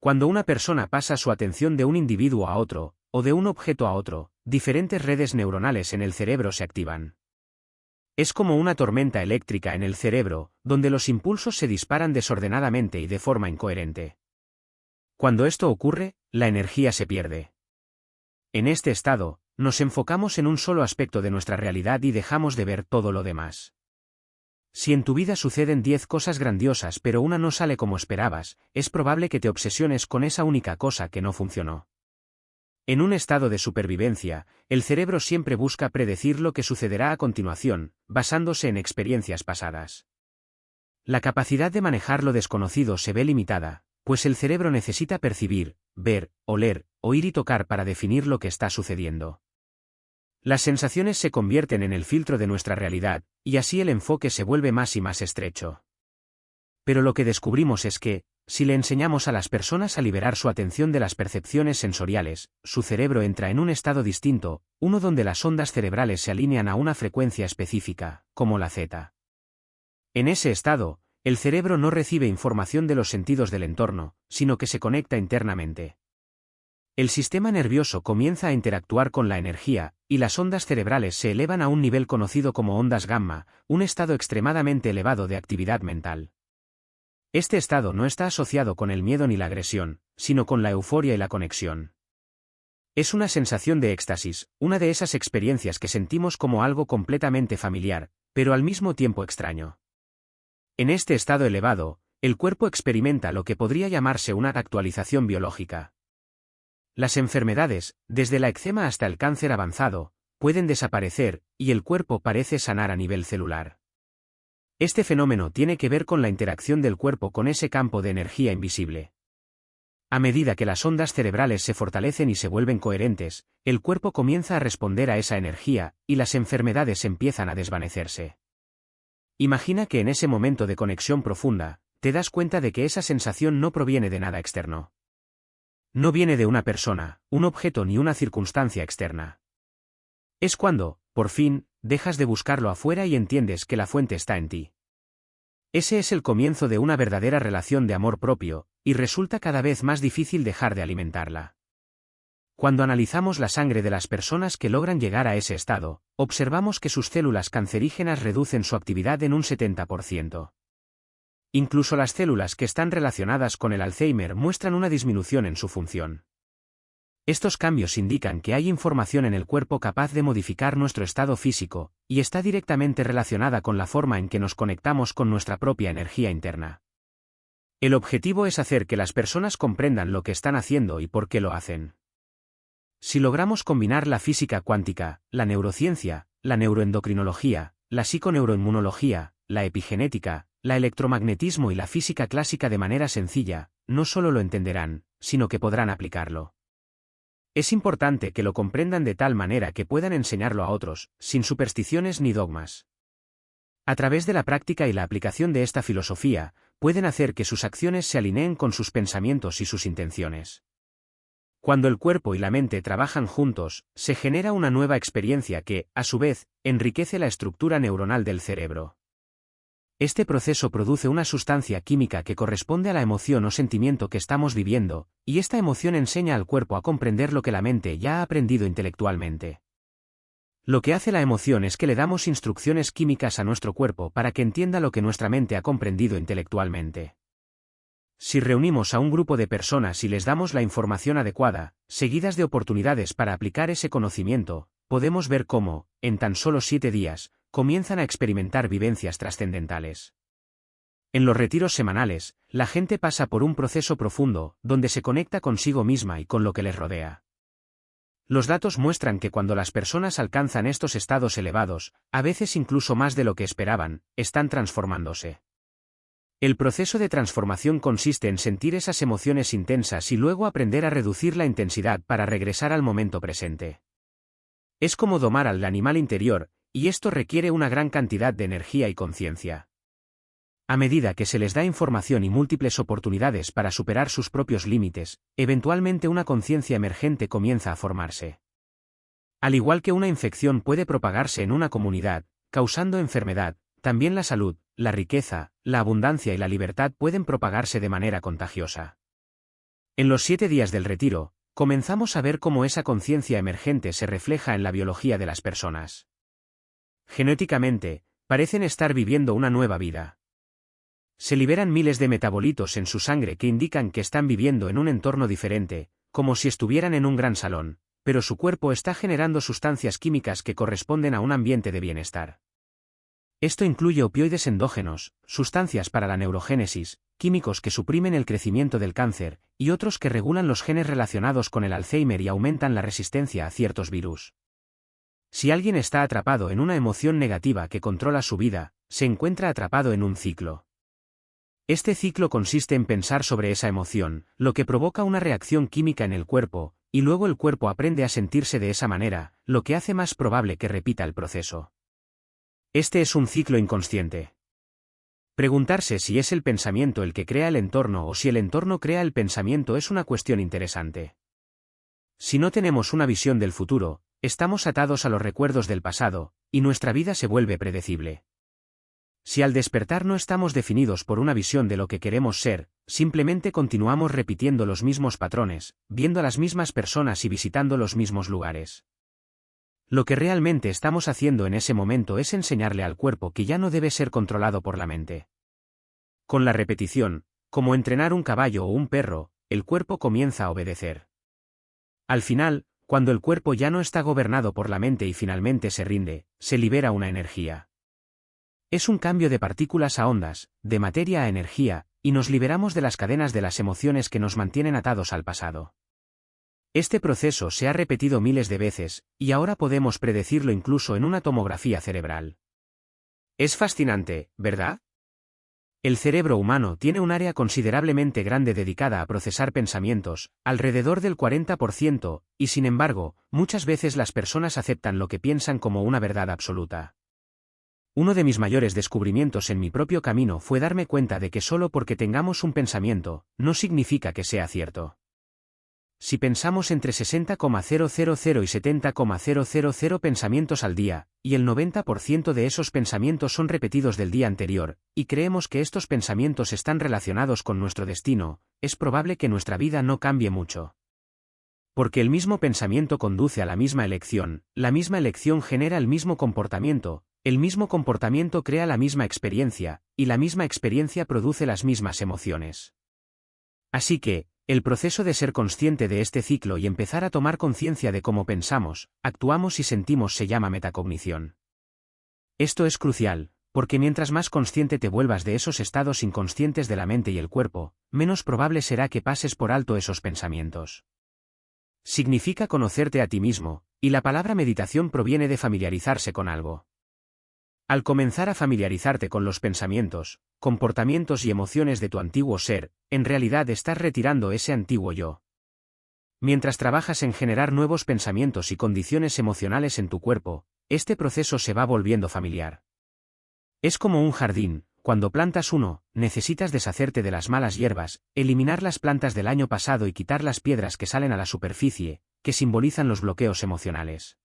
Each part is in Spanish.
Cuando una persona pasa su atención de un individuo a otro, o de un objeto a otro, diferentes redes neuronales en el cerebro se activan. Es como una tormenta eléctrica en el cerebro, donde los impulsos se disparan desordenadamente y de forma incoherente. Cuando esto ocurre, la energía se pierde. En este estado, nos enfocamos en un solo aspecto de nuestra realidad y dejamos de ver todo lo demás. Si en tu vida suceden 10 cosas grandiosas pero una no sale como esperabas, es probable que te obsesiones con esa única cosa que no funcionó. En un estado de supervivencia, el cerebro siempre busca predecir lo que sucederá a continuación, basándose en experiencias pasadas. La capacidad de manejar lo desconocido se ve limitada, pues el cerebro necesita percibir, ver, oler, oír y tocar para definir lo que está sucediendo. Las sensaciones se convierten en el filtro de nuestra realidad, y así el enfoque se vuelve más y más estrecho. Pero lo que descubrimos es que, si le enseñamos a las personas a liberar su atención de las percepciones sensoriales, su cerebro entra en un estado distinto, uno donde las ondas cerebrales se alinean a una frecuencia específica, como la Z. En ese estado, el cerebro no recibe información de los sentidos del entorno, sino que se conecta internamente. El sistema nervioso comienza a interactuar con la energía, y las ondas cerebrales se elevan a un nivel conocido como ondas gamma, un estado extremadamente elevado de actividad mental. Este estado no está asociado con el miedo ni la agresión, sino con la euforia y la conexión. Es una sensación de éxtasis, una de esas experiencias que sentimos como algo completamente familiar, pero al mismo tiempo extraño. En este estado elevado, el cuerpo experimenta lo que podría llamarse una actualización biológica. Las enfermedades, desde la eczema hasta el cáncer avanzado, pueden desaparecer, y el cuerpo parece sanar a nivel celular. Este fenómeno tiene que ver con la interacción del cuerpo con ese campo de energía invisible. A medida que las ondas cerebrales se fortalecen y se vuelven coherentes, el cuerpo comienza a responder a esa energía, y las enfermedades empiezan a desvanecerse. Imagina que en ese momento de conexión profunda, te das cuenta de que esa sensación no proviene de nada externo. No viene de una persona, un objeto ni una circunstancia externa. Es cuando, por fin, dejas de buscarlo afuera y entiendes que la fuente está en ti. Ese es el comienzo de una verdadera relación de amor propio, y resulta cada vez más difícil dejar de alimentarla. Cuando analizamos la sangre de las personas que logran llegar a ese estado, observamos que sus células cancerígenas reducen su actividad en un 70%. Incluso las células que están relacionadas con el Alzheimer muestran una disminución en su función. Estos cambios indican que hay información en el cuerpo capaz de modificar nuestro estado físico, y está directamente relacionada con la forma en que nos conectamos con nuestra propia energía interna. El objetivo es hacer que las personas comprendan lo que están haciendo y por qué lo hacen. Si logramos combinar la física cuántica, la neurociencia, la neuroendocrinología, la psiconeuroinmunología, la epigenética, el electromagnetismo y la física clásica de manera sencilla, no solo lo entenderán, sino que podrán aplicarlo. Es importante que lo comprendan de tal manera que puedan enseñarlo a otros, sin supersticiones ni dogmas. A través de la práctica y la aplicación de esta filosofía, pueden hacer que sus acciones se alineen con sus pensamientos y sus intenciones. Cuando el cuerpo y la mente trabajan juntos, se genera una nueva experiencia que, a su vez, enriquece la estructura neuronal del cerebro. Este proceso produce una sustancia química que corresponde a la emoción o sentimiento que estamos viviendo, y esta emoción enseña al cuerpo a comprender lo que la mente ya ha aprendido intelectualmente. Lo que hace la emoción es que le damos instrucciones químicas a nuestro cuerpo para que entienda lo que nuestra mente ha comprendido intelectualmente. Si reunimos a un grupo de personas y les damos la información adecuada, seguidas de oportunidades para aplicar ese conocimiento, podemos ver cómo, en tan solo 7 días, comienzan a experimentar vivencias trascendentales. En los retiros semanales, la gente pasa por un proceso profundo, donde se conecta consigo misma y con lo que les rodea. Los datos muestran que cuando las personas alcanzan estos estados elevados, a veces incluso más de lo que esperaban, están transformándose. El proceso de transformación consiste en sentir esas emociones intensas y luego aprender a reducir la intensidad para regresar al momento presente. Es como domar al animal interior, y esto requiere una gran cantidad de energía y conciencia. A medida que se les da información y múltiples oportunidades para superar sus propios límites, eventualmente una conciencia emergente comienza a formarse. Al igual que una infección puede propagarse en una comunidad, causando enfermedad, también la salud, la riqueza, la abundancia y la libertad pueden propagarse de manera contagiosa. En los 7 días del retiro, comenzamos a ver cómo esa conciencia emergente se refleja en la biología de las personas. Genéticamente, parecen estar viviendo una nueva vida. Se liberan miles de metabolitos en su sangre que indican que están viviendo en un entorno diferente, como si estuvieran en un gran salón, pero su cuerpo está generando sustancias químicas que corresponden a un ambiente de bienestar. Esto incluye opioides endógenos, sustancias para la neurogénesis, químicos que suprimen el crecimiento del cáncer, y otros que regulan los genes relacionados con el Alzheimer y aumentan la resistencia a ciertos virus. Si alguien está atrapado en una emoción negativa que controla su vida, se encuentra atrapado en un ciclo. Este ciclo consiste en pensar sobre esa emoción, lo que provoca una reacción química en el cuerpo, y luego el cuerpo aprende a sentirse de esa manera, lo que hace más probable que repita el proceso. Este es un ciclo inconsciente. Preguntarse si es el pensamiento el que crea el entorno o si el entorno crea el pensamiento es una cuestión interesante. Si no tenemos una visión del futuro, estamos atados a los recuerdos del pasado, y nuestra vida se vuelve predecible. Si al despertar no estamos definidos por una visión de lo que queremos ser, simplemente continuamos repitiendo los mismos patrones, viendo a las mismas personas y visitando los mismos lugares. Lo que realmente estamos haciendo en ese momento es enseñarle al cuerpo que ya no debe ser controlado por la mente. Con la repetición, como entrenar un caballo o un perro, el cuerpo comienza a obedecer. Al final, cuando el cuerpo ya no está gobernado por la mente y finalmente se rinde, se libera una energía. Es un cambio de partículas a ondas, de materia a energía, y nos liberamos de las cadenas de las emociones que nos mantienen atados al pasado. Este proceso se ha repetido miles de veces, y ahora podemos predecirlo incluso en una tomografía cerebral. Es fascinante, ¿verdad? El cerebro humano tiene un área considerablemente grande dedicada a procesar pensamientos, alrededor del 40%, y sin embargo, muchas veces las personas aceptan lo que piensan como una verdad absoluta. Uno de mis mayores descubrimientos en mi propio camino fue darme cuenta de que solo porque tengamos un pensamiento, no significa que sea cierto. Si pensamos entre 60,000 y 70,000 pensamientos al día, y el 90% de esos pensamientos son repetidos del día anterior, y creemos que estos pensamientos están relacionados con nuestro destino, es probable que nuestra vida no cambie mucho. Porque el mismo pensamiento conduce a la misma elección, la misma elección genera el mismo comportamiento crea la misma experiencia, y la misma experiencia produce las mismas emociones. Así que, el proceso de ser consciente de este ciclo y empezar a tomar conciencia de cómo pensamos, actuamos y sentimos se llama metacognición. Esto es crucial, porque mientras más consciente te vuelvas de esos estados inconscientes de la mente y el cuerpo, menos probable será que pases por alto esos pensamientos. Significa conocerte a ti mismo, y la palabra meditación proviene de familiarizarse con algo. Al comenzar a familiarizarte con los pensamientos, comportamientos y emociones de tu antiguo ser, en realidad estás retirando ese antiguo yo. Mientras trabajas en generar nuevos pensamientos y condiciones emocionales en tu cuerpo, este proceso se va volviendo familiar. Es como un jardín, cuando plantas uno, necesitas deshacerte de las malas hierbas, eliminar las plantas del año pasado y quitar las piedras que salen a la superficie, que simbolizan los bloqueos emocionales.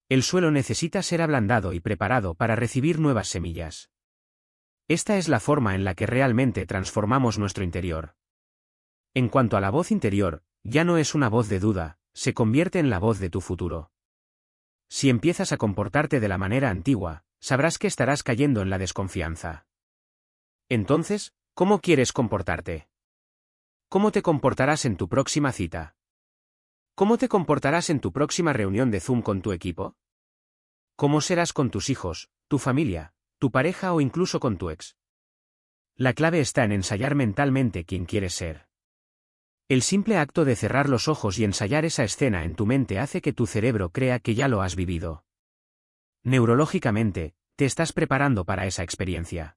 El suelo necesita ser ablandado y preparado para recibir nuevas semillas. Esta es la forma en la que realmente transformamos nuestro interior. En cuanto a la voz interior, ya no es una voz de duda, se convierte en la voz de tu futuro. Si empiezas a comportarte de la manera antigua, sabrás que estarás cayendo en la desconfianza. Entonces, ¿cómo quieres comportarte? ¿Cómo te comportarás en tu próxima cita? ¿Cómo te comportarás en tu próxima reunión de Zoom con tu equipo? ¿Cómo serás con tus hijos, tu familia, tu pareja o incluso con tu ex? La clave está en ensayar mentalmente quién quieres ser. El simple acto de cerrar los ojos y ensayar esa escena en tu mente hace que tu cerebro crea que ya lo has vivido. Neurológicamente, te estás preparando para esa experiencia.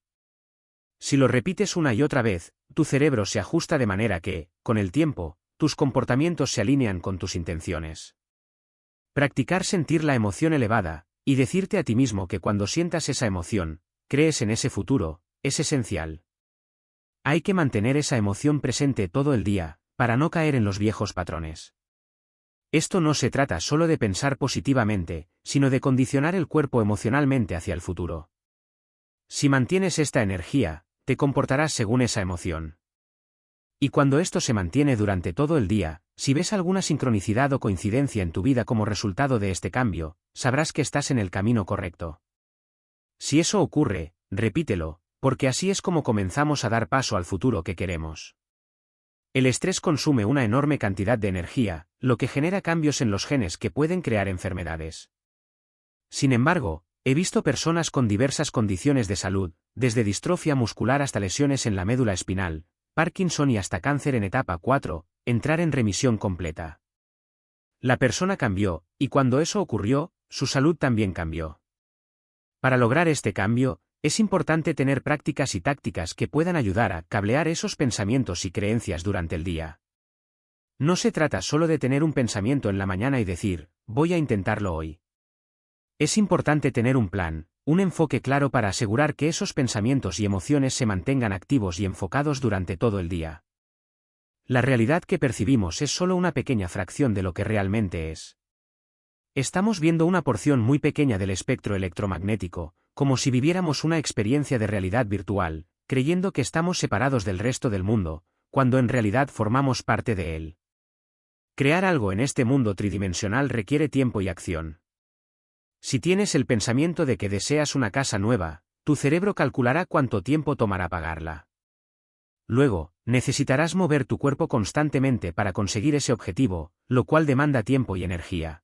Si lo repites una y otra vez, tu cerebro se ajusta de manera que, con el tiempo, tus comportamientos se alinean con tus intenciones. Practicar sentir la emoción elevada, y decirte a ti mismo que cuando sientas esa emoción, crees en ese futuro, es esencial. Hay que mantener esa emoción presente todo el día, para no caer en los viejos patrones. Esto no se trata solo de pensar positivamente, sino de condicionar el cuerpo emocionalmente hacia el futuro. Si mantienes esta energía, te comportarás según esa emoción. Y cuando esto se mantiene durante todo el día, si ves alguna sincronicidad o coincidencia en tu vida como resultado de este cambio, sabrás que estás en el camino correcto. Si eso ocurre, repítelo, porque así es como comenzamos a dar paso al futuro que queremos. El estrés consume una enorme cantidad de energía, lo que genera cambios en los genes que pueden crear enfermedades. Sin embargo, he visto personas con diversas condiciones de salud, desde distrofia muscular hasta lesiones en la médula espinal, Parkinson y hasta cáncer en etapa 4, entrar en remisión completa. La persona cambió, y cuando eso ocurrió, su salud también cambió. Para lograr este cambio, es importante tener prácticas y tácticas que puedan ayudar a cablear esos pensamientos y creencias durante el día. No se trata solo de tener un pensamiento en la mañana y decir, voy a intentarlo hoy. Es importante tener un plan, un enfoque claro para asegurar que esos pensamientos y emociones se mantengan activos y enfocados durante todo el día. La realidad que percibimos es solo una pequeña fracción de lo que realmente es. Estamos viendo una porción muy pequeña del espectro electromagnético, como si viviéramos una experiencia de realidad virtual, creyendo que estamos separados del resto del mundo, cuando en realidad formamos parte de él. Crear algo en este mundo tridimensional requiere tiempo y acción. Si tienes el pensamiento de que deseas una casa nueva, tu cerebro calculará cuánto tiempo tomará pagarla. Luego, necesitarás mover tu cuerpo constantemente para conseguir ese objetivo, lo cual demanda tiempo y energía.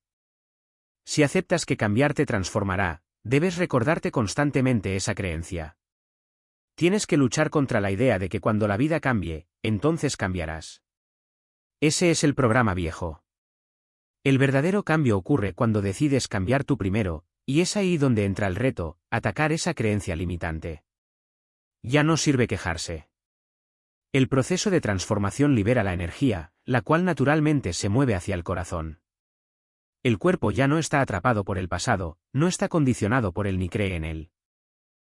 Si aceptas que cambiar te transformará, debes recordarte constantemente esa creencia. Tienes que luchar contra la idea de que cuando la vida cambie, entonces cambiarás. Ese es el programa viejo. El verdadero cambio ocurre cuando decides cambiar tú primero, y es ahí donde entra el reto, atacar esa creencia limitante. Ya no sirve quejarse. El proceso de transformación libera la energía, la cual naturalmente se mueve hacia el corazón. El cuerpo ya no está atrapado por el pasado, no está condicionado por él ni cree en él.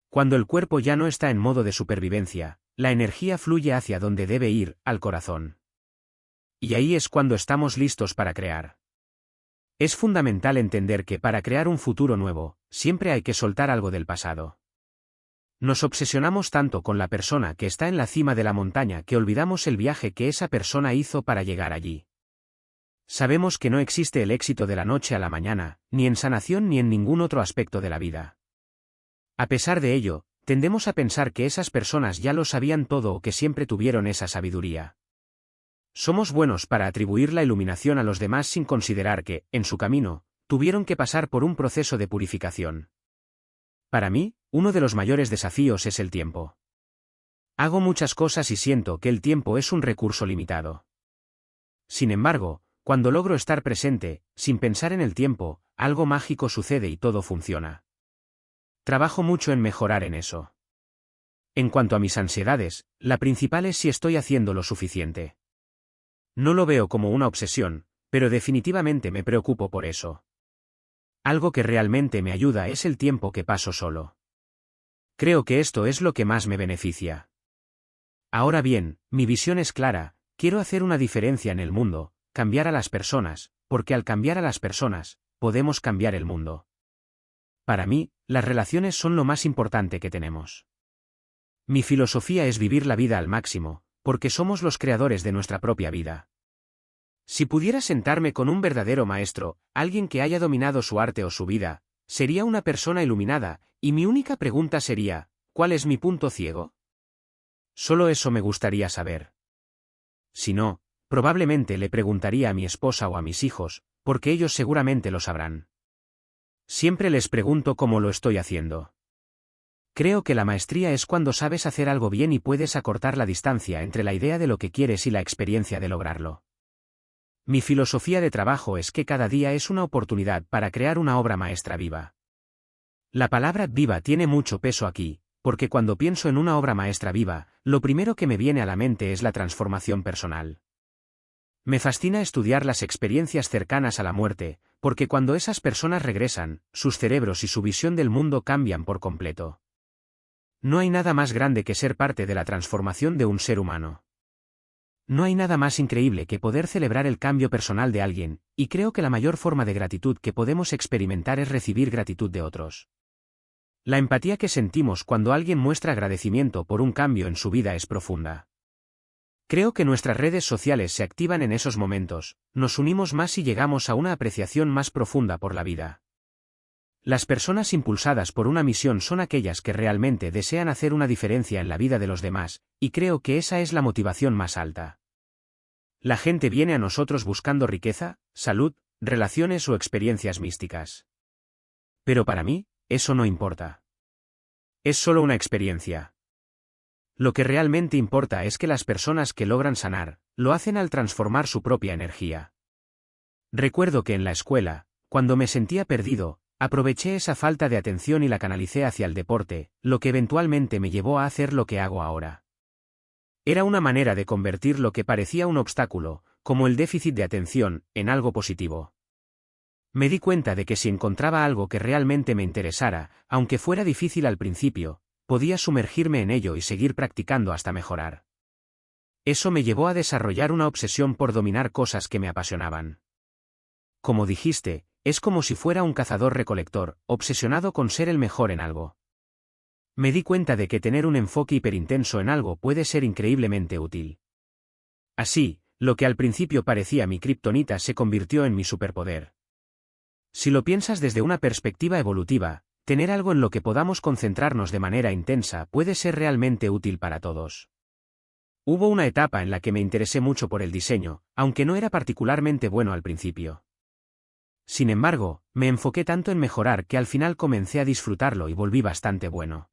Cuando el cuerpo ya no está en modo de supervivencia, la energía fluye hacia donde debe ir, al corazón. Y ahí es cuando estamos listos para crear. Es fundamental entender que para crear un futuro nuevo, siempre hay que soltar algo del pasado. Nos obsesionamos tanto con la persona que está en la cima de la montaña que olvidamos el viaje que esa persona hizo para llegar allí. Sabemos que no existe el éxito de la noche a la mañana, ni en sanación ni en ningún otro aspecto de la vida. A pesar de ello, tendemos a pensar que esas personas ya lo sabían todo o que siempre tuvieron esa sabiduría. Somos buenos para atribuir la iluminación a los demás sin considerar que, en su camino, tuvieron que pasar por un proceso de purificación. Para mí, uno de los mayores desafíos es el tiempo. Hago muchas cosas y siento que el tiempo es un recurso limitado. Sin embargo, cuando logro estar presente, sin pensar en el tiempo, algo mágico sucede y todo funciona. Trabajo mucho en mejorar en eso. En cuanto a mis ansiedades, la principal es si estoy haciendo lo suficiente. No lo veo como una obsesión, pero definitivamente me preocupo por eso. Algo que realmente me ayuda es el tiempo que paso solo. Creo que esto es lo que más me beneficia. Ahora bien, mi visión es clara, quiero hacer una diferencia en el mundo, cambiar a las personas, porque al cambiar a las personas, podemos cambiar el mundo. Para mí, las relaciones son lo más importante que tenemos. Mi filosofía es vivir la vida al máximo, porque somos los creadores de nuestra propia vida. Si pudiera sentarme con un verdadero maestro, alguien que haya dominado su arte o su vida, sería una persona iluminada, y mi única pregunta sería, ¿cuál es mi punto ciego? Solo eso me gustaría saber. Si no, probablemente le preguntaría a mi esposa o a mis hijos, porque ellos seguramente lo sabrán. Siempre les pregunto cómo lo estoy haciendo. Creo que la maestría es cuando sabes hacer algo bien y puedes acortar la distancia entre la idea de lo que quieres y la experiencia de lograrlo. Mi filosofía de trabajo es que cada día es una oportunidad para crear una obra maestra viva. La palabra viva tiene mucho peso aquí, porque cuando pienso en una obra maestra viva, lo primero que me viene a la mente es la transformación personal. Me fascina estudiar las experiencias cercanas a la muerte, porque cuando esas personas regresan, sus cerebros y su visión del mundo cambian por completo. No hay nada más grande que ser parte de la transformación de un ser humano. No hay nada más increíble que poder celebrar el cambio personal de alguien, y creo que la mayor forma de gratitud que podemos experimentar es recibir gratitud de otros. La empatía que sentimos cuando alguien muestra agradecimiento por un cambio en su vida es profunda. Creo que nuestras redes sociales se activan en esos momentos, nos unimos más y llegamos a una apreciación más profunda por la vida. Las personas impulsadas por una misión son aquellas que realmente desean hacer una diferencia en la vida de los demás, y creo que esa es la motivación más alta. La gente viene a nosotros buscando riqueza, salud, relaciones o experiencias místicas. Pero para mí, eso no importa. Es solo una experiencia. Lo que realmente importa es que las personas que logran sanar, lo hacen al transformar su propia energía. Recuerdo que en la escuela, cuando me sentía perdido, aproveché esa falta de atención y la canalicé hacia el deporte, lo que eventualmente me llevó a hacer lo que hago ahora. Era una manera de convertir lo que parecía un obstáculo, como el déficit de atención, en algo positivo. Me di cuenta de que si encontraba algo que realmente me interesara, aunque fuera difícil al principio, podía sumergirme en ello y seguir practicando hasta mejorar. Eso me llevó a desarrollar una obsesión por dominar cosas que me apasionaban. Como dijiste, es como si fuera un cazador-recolector, obsesionado con ser el mejor en algo. Me di cuenta de que tener un enfoque hiperintenso en algo puede ser increíblemente útil. Así, lo que al principio parecía mi kriptonita se convirtió en mi superpoder. Si lo piensas desde una perspectiva evolutiva, tener algo en lo que podamos concentrarnos de manera intensa puede ser realmente útil para todos. Hubo una etapa en la que me interesé mucho por el diseño, aunque no era particularmente bueno al principio. Sin embargo, me enfoqué tanto en mejorar que al final comencé a disfrutarlo y volví bastante bueno.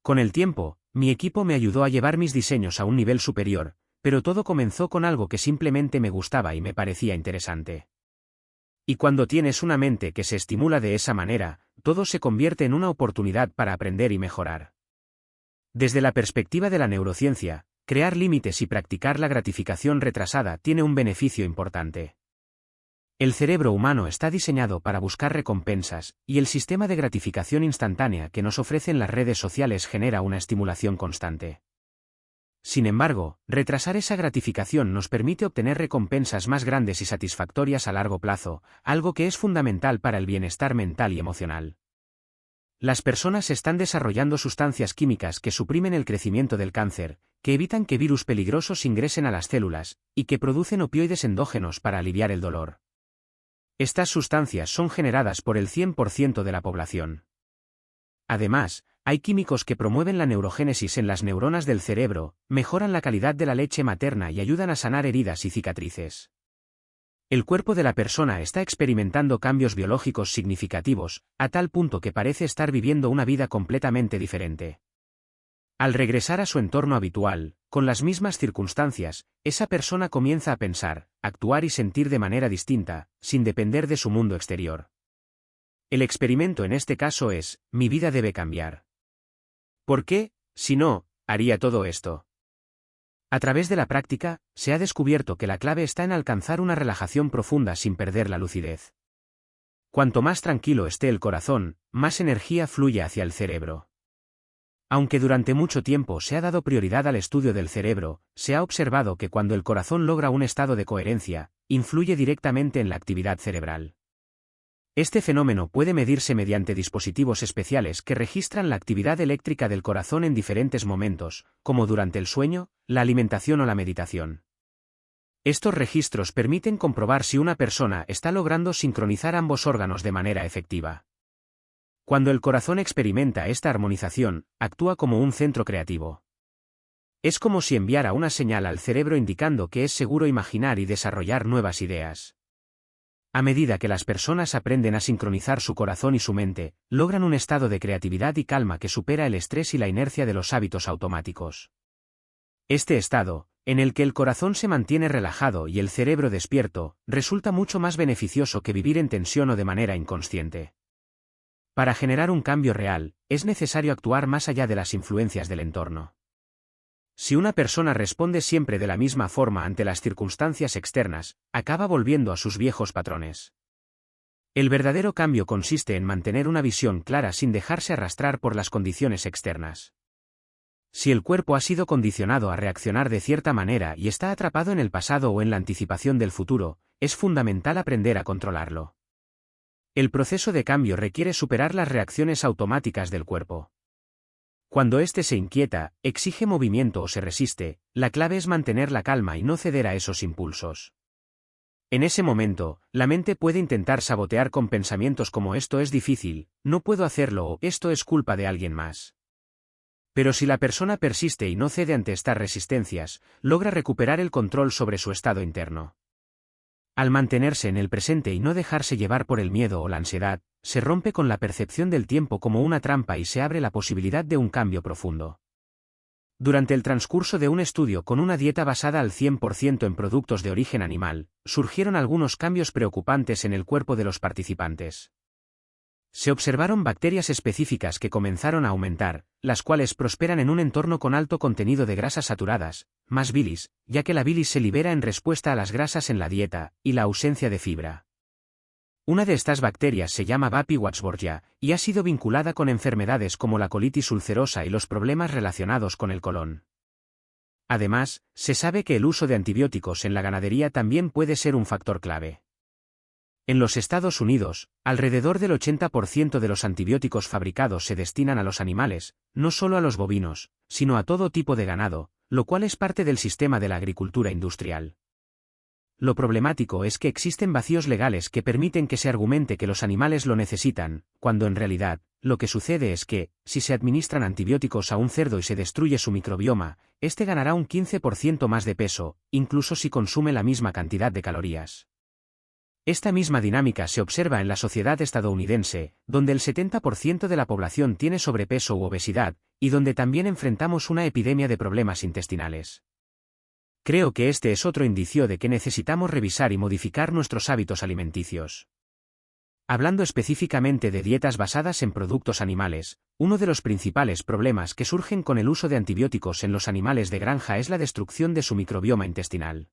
Con el tiempo, mi equipo me ayudó a llevar mis diseños a un nivel superior, pero todo comenzó con algo que simplemente me gustaba y me parecía interesante. Y cuando tienes una mente que se estimula de esa manera, todo se convierte en una oportunidad para aprender y mejorar. Desde la perspectiva de la neurociencia, crear límites y practicar la gratificación retrasada tiene un beneficio importante. El cerebro humano está diseñado para buscar recompensas, y el sistema de gratificación instantánea que nos ofrecen las redes sociales genera una estimulación constante. Sin embargo, retrasar esa gratificación nos permite obtener recompensas más grandes y satisfactorias a largo plazo, algo que es fundamental para el bienestar mental y emocional. Las personas están desarrollando sustancias químicas que suprimen el crecimiento del cáncer, que evitan que virus peligrosos ingresen a las células, y que producen opioides endógenos para aliviar el dolor. Estas sustancias son generadas por el 100% de la población. Además, hay químicos que promueven la neurogénesis en las neuronas del cerebro, mejoran la calidad de la leche materna y ayudan a sanar heridas y cicatrices. El cuerpo de la persona está experimentando cambios biológicos significativos, a tal punto que parece estar viviendo una vida completamente diferente. Al regresar a su entorno habitual, con las mismas circunstancias, esa persona comienza a pensar, actuar y sentir de manera distinta, sin depender de su mundo exterior. El experimento en este caso es, mi vida debe cambiar. ¿Por qué, si no, haría todo esto? A través de la práctica, se ha descubierto que la clave está en alcanzar una relajación profunda sin perder la lucidez. Cuanto más tranquilo esté el corazón, más energía fluye hacia el cerebro. Aunque durante mucho tiempo se ha dado prioridad al estudio del cerebro, se ha observado que cuando el corazón logra un estado de coherencia, influye directamente en la actividad cerebral. Este fenómeno puede medirse mediante dispositivos especiales que registran la actividad eléctrica del corazón en diferentes momentos, como durante el sueño, la alimentación o la meditación. Estos registros permiten comprobar si una persona está logrando sincronizar ambos órganos de manera efectiva. Cuando el corazón experimenta esta armonización, actúa como un centro creativo. Es como si enviara una señal al cerebro indicando que es seguro imaginar y desarrollar nuevas ideas. A medida que las personas aprenden a sincronizar su corazón y su mente, logran un estado de creatividad y calma que supera el estrés y la inercia de los hábitos automáticos. Este estado, en el que el corazón se mantiene relajado y el cerebro despierto, resulta mucho más beneficioso que vivir en tensión o de manera inconsciente. Para generar un cambio real, es necesario actuar más allá de las influencias del entorno. Si una persona responde siempre de la misma forma ante las circunstancias externas, acaba volviendo a sus viejos patrones. El verdadero cambio consiste en mantener una visión clara sin dejarse arrastrar por las condiciones externas. Si el cuerpo ha sido condicionado a reaccionar de cierta manera y está atrapado en el pasado o en la anticipación del futuro, es fundamental aprender a controlarlo. El proceso de cambio requiere superar las reacciones automáticas del cuerpo. Cuando éste se inquieta, exige movimiento o se resiste, la clave es mantener la calma y no ceder a esos impulsos. En ese momento, la mente puede intentar sabotear con pensamientos como esto es difícil, no puedo hacerlo o esto es culpa de alguien más. Pero si la persona persiste y no cede ante estas resistencias, logra recuperar el control sobre su estado interno. Al mantenerse en el presente y no dejarse llevar por el miedo o la ansiedad, se rompe con la percepción del tiempo como una trampa y se abre la posibilidad de un cambio profundo. Durante el transcurso de un estudio con una dieta basada al 100% en productos de origen animal, surgieron algunos cambios preocupantes en el cuerpo de los participantes. Se observaron bacterias específicas que comenzaron a aumentar, las cuales prosperan en un entorno con alto contenido de grasas saturadas, más bilis, ya que la bilis se libera en respuesta a las grasas en la dieta, y la ausencia de fibra. Una de estas bacterias se llama Vapivibacterium y ha sido vinculada con enfermedades como la colitis ulcerosa y los problemas relacionados con el colon. Además, se sabe que el uso de antibióticos en la ganadería también puede ser un factor clave. En los Estados Unidos, alrededor del 80% de los antibióticos fabricados se destinan a los animales, no solo a los bovinos, sino a todo tipo de ganado, lo cual es parte del sistema de la agricultura industrial. Lo problemático es que existen vacíos legales que permiten que se argumente que los animales lo necesitan, cuando en realidad, lo que sucede es que, si se administran antibióticos a un cerdo y se destruye su microbioma, este ganará un 15% más de peso, incluso si consume la misma cantidad de calorías. Esta misma dinámica se observa en la sociedad estadounidense, donde el 70% de la población tiene sobrepeso u obesidad, y donde también enfrentamos una epidemia de problemas intestinales. Creo que este es otro indicio de que necesitamos revisar y modificar nuestros hábitos alimenticios. Hablando específicamente de dietas basadas en productos animales, uno de los principales problemas que surgen con el uso de antibióticos en los animales de granja es la destrucción de su microbioma intestinal.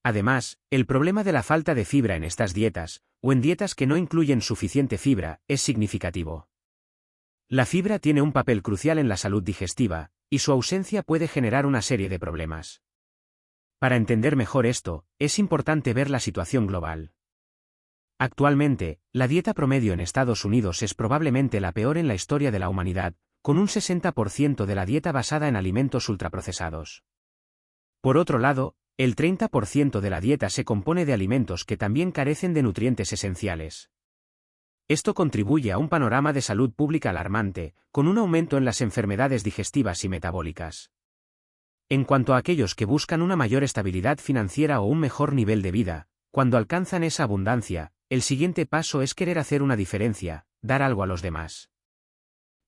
Además, el problema de la falta de fibra en estas dietas, o en dietas que no incluyen suficiente fibra, es significativo. La fibra tiene un papel crucial en la salud digestiva, y su ausencia puede generar una serie de problemas. Para entender mejor esto, es importante ver la situación global. Actualmente, la dieta promedio en Estados Unidos es probablemente la peor en la historia de la humanidad, con un 60% de la dieta basada en alimentos ultraprocesados. Por otro lado, el 30% de la dieta se compone de alimentos que también carecen de nutrientes esenciales. Esto contribuye a un panorama de salud pública alarmante, con un aumento en las enfermedades digestivas y metabólicas. En cuanto a aquellos que buscan una mayor estabilidad financiera o un mejor nivel de vida, cuando alcanzan esa abundancia, el siguiente paso es querer hacer una diferencia, dar algo a los demás.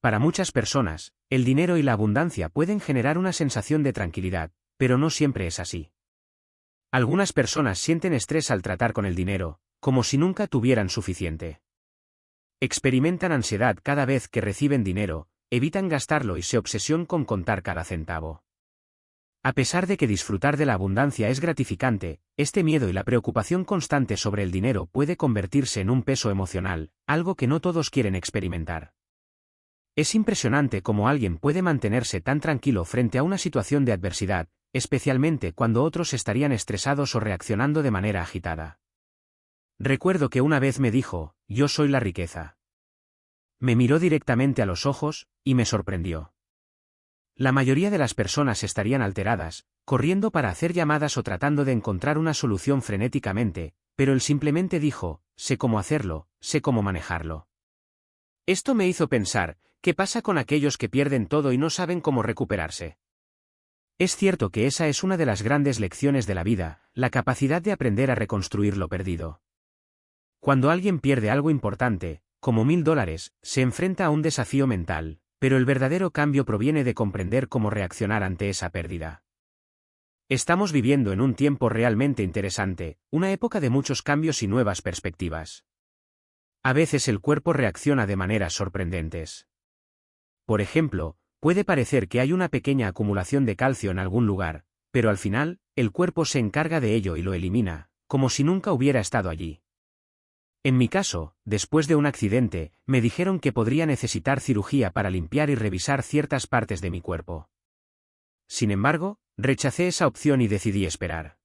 Para muchas personas, el dinero y la abundancia pueden generar una sensación de tranquilidad, pero no siempre es así. Algunas personas sienten estrés al tratar con el dinero, como si nunca tuvieran suficiente. Experimentan ansiedad cada vez que reciben dinero, evitan gastarlo y se obsesionan con contar cada centavo. A pesar de que disfrutar de la abundancia es gratificante, este miedo y la preocupación constante sobre el dinero puede convertirse en un peso emocional, algo que no todos quieren experimentar. Es impresionante cómo alguien puede mantenerse tan tranquilo frente a una situación de adversidad, especialmente cuando otros estarían estresados o reaccionando de manera agitada. Recuerdo que una vez me dijo, "Yo soy la riqueza". Me miró directamente a los ojos, y me sorprendió. La mayoría de las personas estarían alteradas, corriendo para hacer llamadas o tratando de encontrar una solución frenéticamente, pero él simplemente dijo, "Sé cómo hacerlo, sé cómo manejarlo". Esto me hizo pensar, ¿qué pasa con aquellos que pierden todo y no saben cómo recuperarse? Es cierto que esa es una de las grandes lecciones de la vida, la capacidad de aprender a reconstruir lo perdido. Cuando alguien pierde algo importante, como $1000, se enfrenta a un desafío mental, pero el verdadero cambio proviene de comprender cómo reaccionar ante esa pérdida. Estamos viviendo en un tiempo realmente interesante, una época de muchos cambios y nuevas perspectivas. A veces el cuerpo reacciona de maneras sorprendentes. Por ejemplo, puede parecer que hay una pequeña acumulación de calcio en algún lugar, pero al final, el cuerpo se encarga de ello y lo elimina, como si nunca hubiera estado allí. En mi caso, después de un accidente, me dijeron que podría necesitar cirugía para limpiar y revisar ciertas partes de mi cuerpo. Sin embargo, rechacé esa opción y decidí esperar.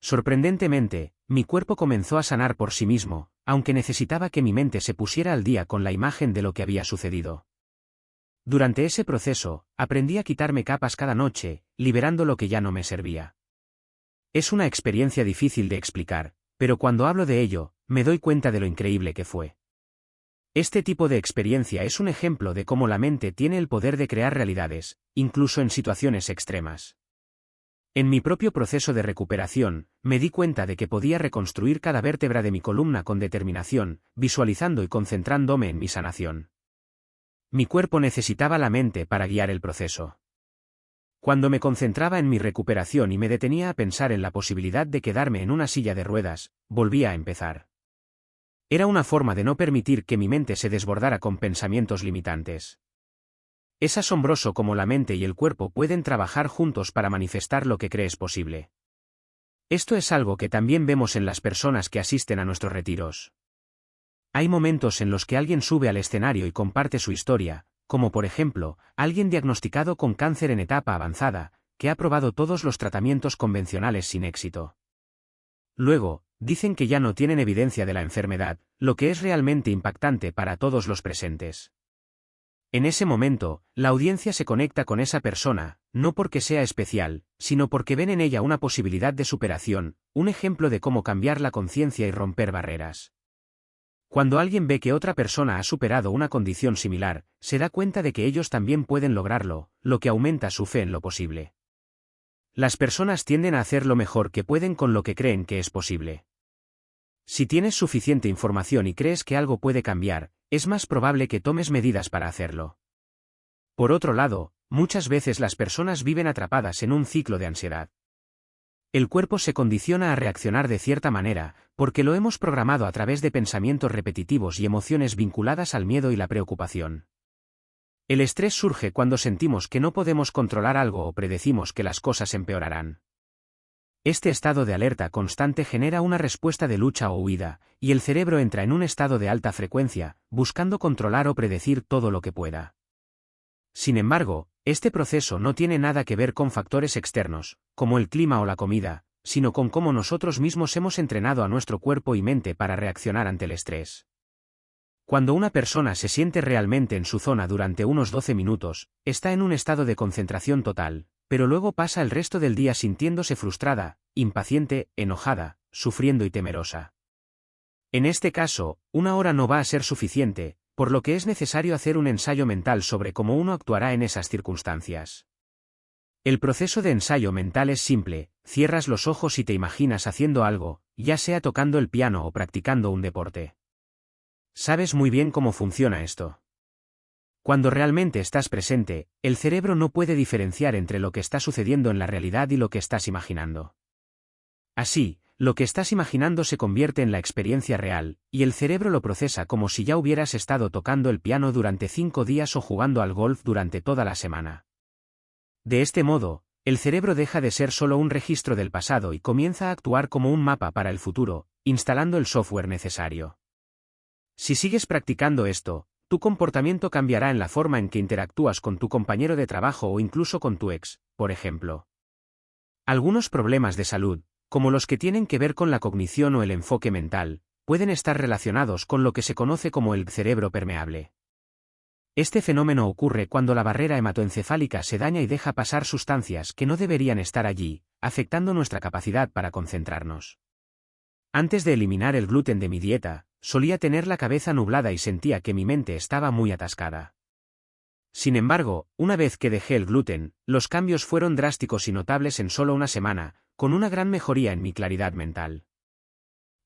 Sorprendentemente, mi cuerpo comenzó a sanar por sí mismo, aunque necesitaba que mi mente se pusiera al día con la imagen de lo que había sucedido. Durante ese proceso, aprendí a quitarme capas cada noche, liberando lo que ya no me servía. Es una experiencia difícil de explicar, pero cuando hablo de ello, me doy cuenta de lo increíble que fue. Este tipo de experiencia es un ejemplo de cómo la mente tiene el poder de crear realidades, incluso en situaciones extremas. En mi propio proceso de recuperación, me di cuenta de que podía reconstruir cada vértebra de mi columna con determinación, visualizando y concentrándome en mi sanación. Mi cuerpo necesitaba la mente para guiar el proceso. Cuando me concentraba en mi recuperación y me detenía a pensar en la posibilidad de quedarme en una silla de ruedas, volvía a empezar. Era una forma de no permitir que mi mente se desbordara con pensamientos limitantes. Es asombroso cómo la mente y el cuerpo pueden trabajar juntos para manifestar lo que crees posible. Esto es algo que también vemos en las personas que asisten a nuestros retiros. Hay momentos en los que alguien sube al escenario y comparte su historia, como por ejemplo, alguien diagnosticado con cáncer en etapa avanzada, que ha probado todos los tratamientos convencionales sin éxito. Luego, dicen que ya no tienen evidencia de la enfermedad, lo que es realmente impactante para todos los presentes. En ese momento, la audiencia se conecta con esa persona, no porque sea especial, sino porque ven en ella una posibilidad de superación, un ejemplo de cómo cambiar la conciencia y romper barreras. Cuando alguien ve que otra persona ha superado una condición similar, se da cuenta de que ellos también pueden lograrlo, lo que aumenta su fe en lo posible. Las personas tienden a hacer lo mejor que pueden con lo que creen que es posible. Si tienes suficiente información y crees que algo puede cambiar, es más probable que tomes medidas para hacerlo. Por otro lado, muchas veces las personas viven atrapadas en un ciclo de ansiedad. El cuerpo se condiciona a reaccionar de cierta manera, porque lo hemos programado a través de pensamientos repetitivos y emociones vinculadas al miedo y la preocupación. El estrés surge cuando sentimos que no podemos controlar algo o predecimos que las cosas empeorarán. Este estado de alerta constante genera una respuesta de lucha o huida, y el cerebro entra en un estado de alta frecuencia, buscando controlar o predecir todo lo que pueda. Sin embargo, este proceso no tiene nada que ver con factores externos, como el clima o la comida, sino con cómo nosotros mismos hemos entrenado a nuestro cuerpo y mente para reaccionar ante el estrés. Cuando una persona se siente realmente en su zona durante unos 12 minutos, está en un estado de concentración total, pero luego pasa el resto del día sintiéndose frustrada, impaciente, enojada, sufriendo y temerosa. En este caso, una hora no va a ser suficiente, por lo que es necesario hacer un ensayo mental sobre cómo uno actuará en esas circunstancias. El proceso de ensayo mental es simple: cierras los ojos y te imaginas haciendo algo, ya sea tocando el piano o practicando un deporte. Sabes muy bien cómo funciona esto. Cuando realmente estás presente, el cerebro no puede diferenciar entre lo que está sucediendo en la realidad y lo que estás imaginando. Así, lo que estás imaginando se convierte en la experiencia real, y el cerebro lo procesa como si ya hubieras estado tocando el piano durante 5 días o jugando al golf durante toda la semana. De este modo, el cerebro deja de ser solo un registro del pasado y comienza a actuar como un mapa para el futuro, instalando el software necesario. Si sigues practicando esto, tu comportamiento cambiará en la forma en que interactúas con tu compañero de trabajo o incluso con tu ex, por ejemplo. Algunos problemas de salud, como los que tienen que ver con la cognición o el enfoque mental, pueden estar relacionados con lo que se conoce como el cerebro permeable. Este fenómeno ocurre cuando la barrera hematoencefálica se daña y deja pasar sustancias que no deberían estar allí, afectando nuestra capacidad para concentrarnos. Antes de eliminar el gluten de mi dieta, solía tener la cabeza nublada y sentía que mi mente estaba muy atascada. Sin embargo, una vez que dejé el gluten, los cambios fueron drásticos y notables en solo una semana, con una gran mejoría en mi claridad mental.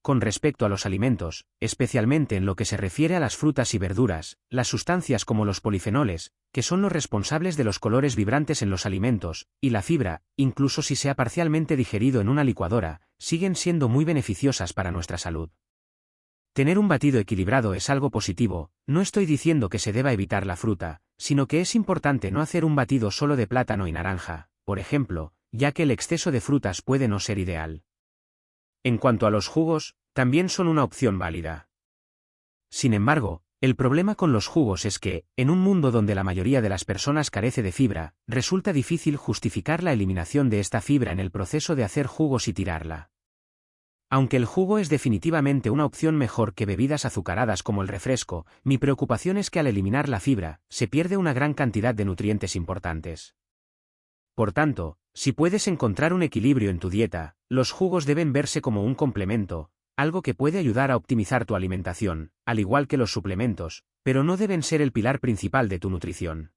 Con respecto a los alimentos, especialmente en lo que se refiere a las frutas y verduras, las sustancias como los polifenoles, que son los responsables de los colores vibrantes en los alimentos, y la fibra, incluso si se ha parcialmente digerido en una licuadora, siguen siendo muy beneficiosas para nuestra salud. Tener un batido equilibrado es algo positivo. No estoy diciendo que se deba evitar la fruta, sino que es importante no hacer un batido solo de plátano y naranja, por ejemplo, ya que el exceso de frutas puede no ser ideal. En cuanto a los jugos, también son una opción válida. Sin embargo, el problema con los jugos es que, en un mundo donde la mayoría de las personas carece de fibra, resulta difícil justificar la eliminación de esta fibra en el proceso de hacer jugos y tirarla. Aunque el jugo es definitivamente una opción mejor que bebidas azucaradas como el refresco, mi preocupación es que al eliminar la fibra, se pierde una gran cantidad de nutrientes importantes. Por tanto, si puedes encontrar un equilibrio en tu dieta, los jugos deben verse como un complemento, algo que puede ayudar a optimizar tu alimentación, al igual que los suplementos, pero no deben ser el pilar principal de tu nutrición.